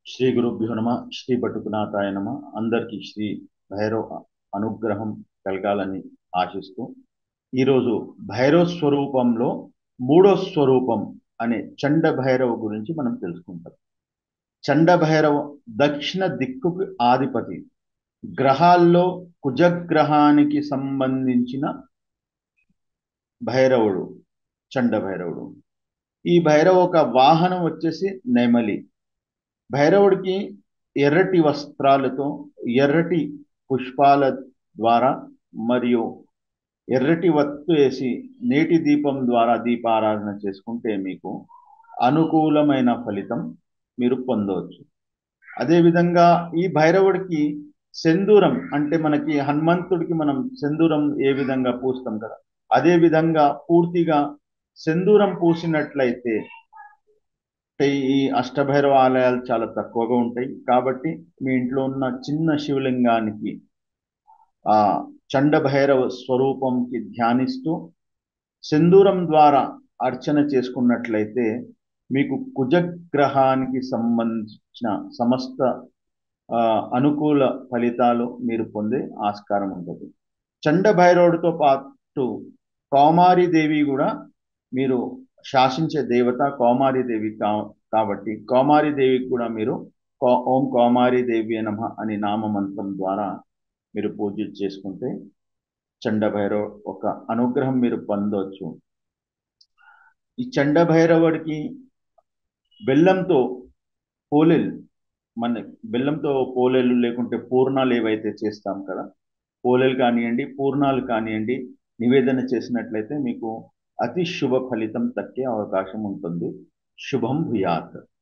శ్రీ గురుభ్యో నమ శ్రీ పట్టుకునాథాయ నమ. అందరికీ శ్రీ భైరవ అనుగ్రహం కలగాలని ఆశిస్తూ ఈరోజు భైరవ స్వరూపంలో మూడో స్వరూపం అనే చండ భైరవ గురించి మనం తెలుసుకుంటాం. చండ భైరవ దక్షిణ దిక్కుకు ఆధిపతి. గ్రహాల్లో కుజగ్రహానికి సంబంధించిన భైరవుడు చండ భైరవుడు. ఈ భైరవ ఒక వాహనం వచ్చేసి నెమలి. భైరవుడికి ఎర్రటి వస్త్రాలతో, ఎర్రటి పుష్పాల ద్వారా మరియు ఎర్రటి వత్తు వేసి నేటి దీపం ద్వారా దీపారాధన చేసుకుంటే మీకు అనుకూలమైన ఫలితం మీరు పొందవచ్చు. అదేవిధంగా ఈ భైరవుడికి సెందూరం, అంటే మనకి హనుమంతుడికి మనం సెందూరం ఏ విధంగా పూస్తాం కదా, అదే విధంగా పూర్తిగా సెందూరం పూసినట్లయితే ఈ అష్టభైరవ ఆలయాలు చాలా తక్కువగా ఉంటాయి. కాబట్టి మీ ఇంట్లో ఉన్న చిన్న శివలింగానికి ఆ చండ భైరవ స్వరూపంకి ధ్యానిస్తూ సింధూరం ద్వారా అర్చన చేసుకున్నట్లయితే మీకు కుజగ్రహానికి సంబంధించిన సమస్త అనుకూల ఫలితాలు మీరు పొందే ఆస్కారం ఉంటుంది. చండ భైరవుడితో పాటు కౌమారీదేవి కూడా మీరు శాసించే దేవత కౌమారీదేవి కాబట్టి కౌమారీదేవికి కూడా మీరు ఓం కౌమారీదేవి నమః అని నామమంత్రం ద్వారా మీరు పూజలు చేసుకుంటే చండ భైరవ ఒక అనుగ్రహం మీరు పొందవచ్చు. ఈ చండ భైరవుడికి బెల్లంతో పోలేలు, మన బెల్లంతో పోలేలు లేకుంటే పూర్ణాలు ఏవైతే చేస్తాం కదా, పోలేలు కానివ్వండి, పూర్ణాలు కానివ్వండి, నివేదన చేసినట్లయితే మీకు అతి శుభ ఫలితం దక్కే అవకాశం ఉంటుంది. శుభం భూయాత్.